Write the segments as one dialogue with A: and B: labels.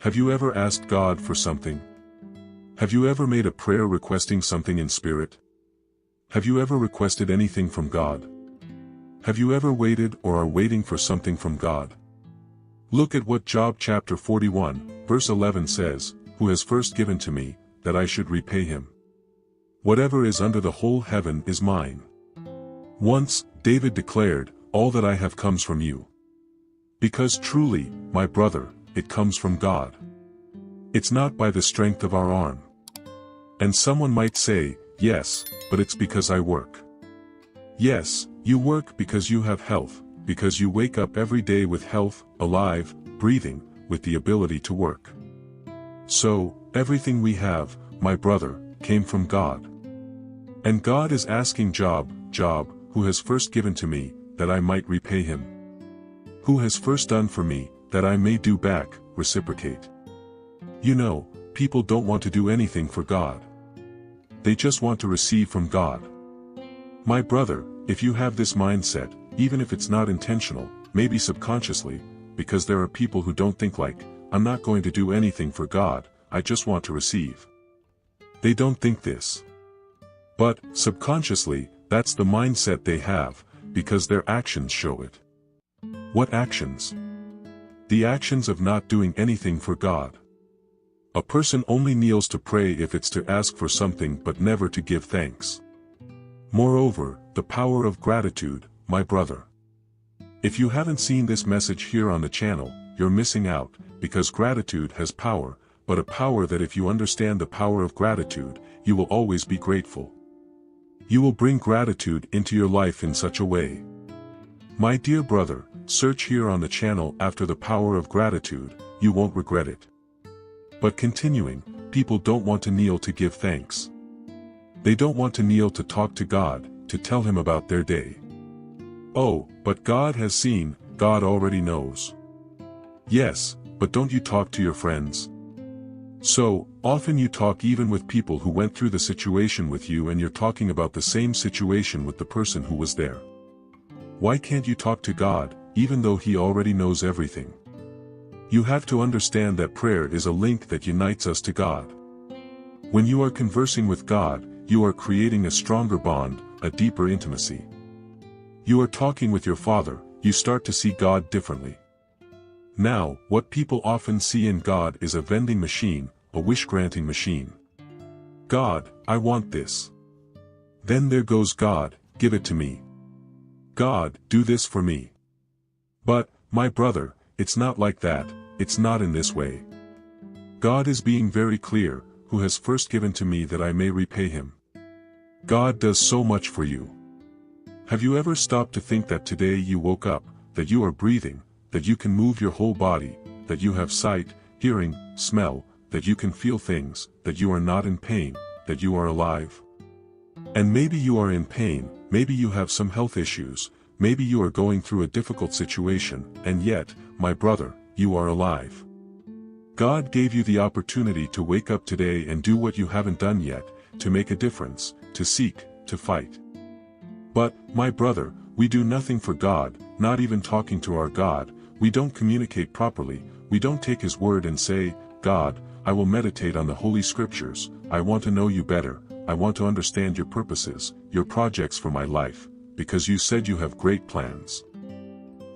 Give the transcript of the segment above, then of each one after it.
A: Have you ever asked God for something? Have you ever made a prayer requesting something in spirit? Have you ever requested anything from God? Have you ever waited or are waiting for something from God? Look at what Job chapter 41, verse 11 says, "Who has first given to me, that I should repay him? Whatever is under the whole heaven is mine." Once, David declared, "All that I have comes from you." Because truly, my brother, it comes from God. It's not by the strength of our arm. And someone might say, "Yes, but it's because I work." Yes, you work because you have health, because you wake up every day with health, alive, breathing, with the ability to work. So, everything we have, my brother, came from God. And God is asking Job, who has first given to me, that I might repay him? Who has first done for me, that I may do back, reciprocate? You know, people don't want to do anything for God. They just want to receive from God. My brother, if you have this mindset, even if it's not intentional, maybe subconsciously, because there are people who don't think like, "I'm not going to do anything for God, I just want to receive." They don't think this. But, subconsciously, that's the mindset they have, because their actions show it. What actions? The actions of not doing anything for God. A person only kneels to pray if it's to ask for something but never to give thanks. Moreover, the power of gratitude, my brother. If you haven't seen this message here on the channel, you're missing out, because gratitude has power, but a power that if you understand the power of gratitude, you will always be grateful. You will bring gratitude into your life in such a way. My dear brother, search here on the channel after the power of gratitude, you won't regret it. But continuing, people don't want to kneel to give thanks. They don't want to kneel to talk to God, to tell him about their day. Oh, but God has seen, God already knows. Yes, but don't you talk to your friends? So, often you talk even with people who went through the situation with you and you're talking about the same situation with the person who was there. Why can't you talk to God, even though he already knows everything? You have to understand that prayer is a link that unites us to God. When you are conversing with God, you are creating a stronger bond, a deeper intimacy. You are talking with your Father, you start to see God differently. Now, what people often see in God is a vending machine, a wish-granting machine. God, I want this. Then there goes God, give it to me. God, do this for me. But, my brother, it's not like that, it's not in this way. God is being very clear, who has first given to me that I may repay him. God does so much for you. Have you ever stopped to think that today you woke up, that you are breathing, that you can move your whole body, that you have sight, hearing, smell, that you can feel things, that you are not in pain, that you are alive? And maybe you are in pain, maybe you have some health issues, maybe you are going through a difficult situation, and yet, my brother, you are alive. God gave you the opportunity to wake up today and do what you haven't done yet, to make a difference, to seek, to fight. But, my brother, we do nothing for God, not even talking to our God, we don't communicate properly, we don't take his word and say, "God, I will meditate on the Holy Scriptures, I want to know you better, I want to understand your purposes, your projects for my life, because you said you have great plans.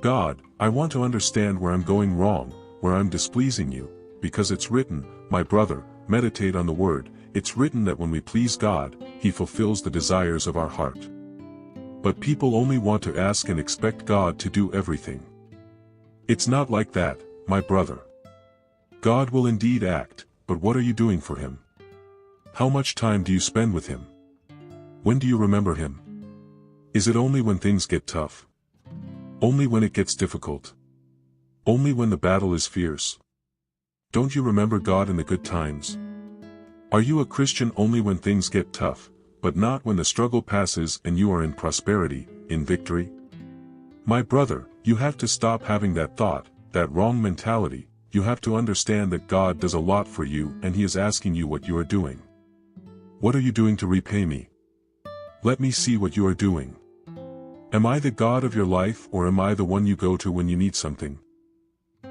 A: God, I want to understand where I'm going wrong, where I'm displeasing you, because it's written, my brother, meditate on the word, it's written that when we please God, he fulfills the desires of our heart." But people only want to ask and expect God to do everything. It's not like that, my brother. God will indeed act, but what are you doing for him? How much time do you spend with him? When do you remember him? Is it only when things get tough? Only when it gets difficult? Only when the battle is fierce? Don't you remember God in the good times? Are you a Christian only when things get tough, but not when the struggle passes and you are in prosperity, in victory? My brother, you have to stop having that thought, that wrong mentality. You have to understand that God does a lot for you and he is asking you what you are doing. What are you doing to repay me? Let me see what you are doing. Am I the God of your life or am I the one you go to when you need something?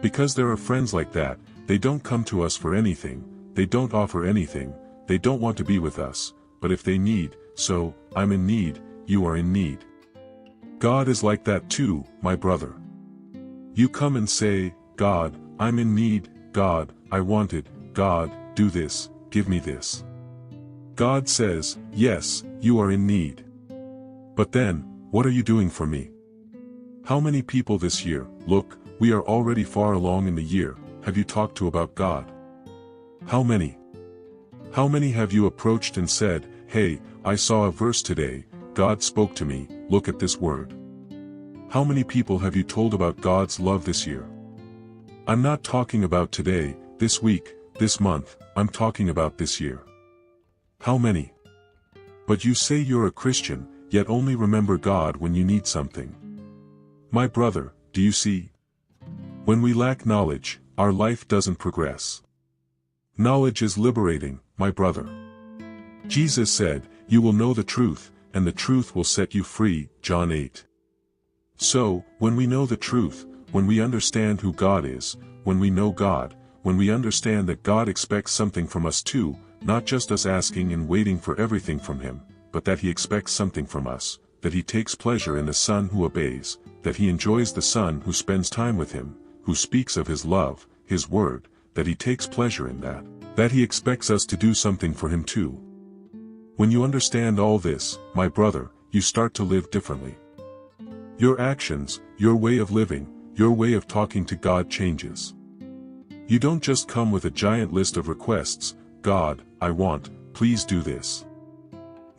A: Because there are friends like that, They don't come to us for anything, they don't offer anything, they don't want to be with us, but if they need, so, I'm in need, you are in need. God is like that too, my brother. You come and say, God, I'm in need, God, I want it, God, do this, give me this. God says, yes, you are in need. But then, what are you doing for me? How many people this year, look, we are already far along in the year, have you talked to about God? How many? How many have you approached and said, hey, I saw a verse today, God spoke to me, look at this word. How many people have you told about God's love this year? I'm not talking about today, this week, this month, I'm talking about this year. How many? But you say you're a Christian, yet only remember God when you need something. My brother, do you see? When we lack knowledge, our life doesn't progress. Knowledge is liberating, my brother. Jesus said, you will know the truth, and the truth will set you free, John 8. So, when we know the truth, when we understand who God is, when we know God, when we understand that God expects something from us too, not just us asking and waiting for everything from Him, but that He expects something from us, that He takes pleasure in the Son who obeys, that He enjoys the Son who spends time with Him, who speaks of His love, His word, that He takes pleasure in that He expects us to do something for Him too. When you understand all this, my brother, you start to live differently. Your actions, your way of living, your way of talking to God changes. You don't just come with a giant list of requests, God, I want, please do this.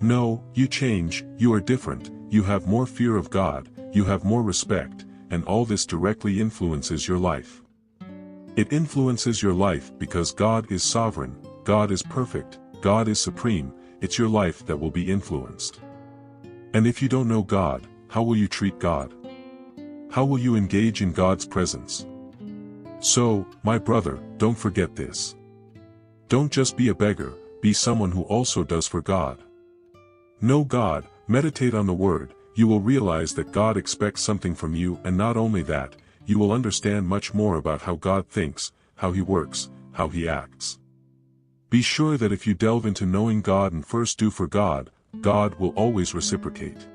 A: No, you change, you are different, you have more fear of God, you have more respect, and all this directly influences your life. It influences your life because God is sovereign, God is perfect, God is supreme, it's your life that will be influenced. And if you don't know God, how will you treat God? How will you engage in God's presence? So, my brother, don't forget this. Don't just be a beggar, be someone who also does for God. Know God, meditate on the Word, you will realize that God expects something from you, and not only that, you will understand much more about how God thinks, how He works, how He acts. Be sure that if you delve into knowing God and first do for God, God will always reciprocate.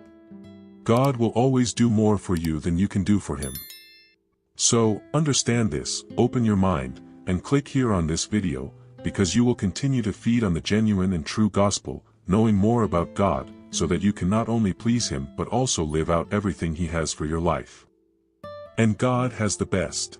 A: God will always do more for you than you can do for Him. So, understand this, open your mind, and click here on this video, because you will continue to feed on the genuine and true gospel, knowing more about God, so that you can not only please Him but also live out everything He has for your life. And God has the best.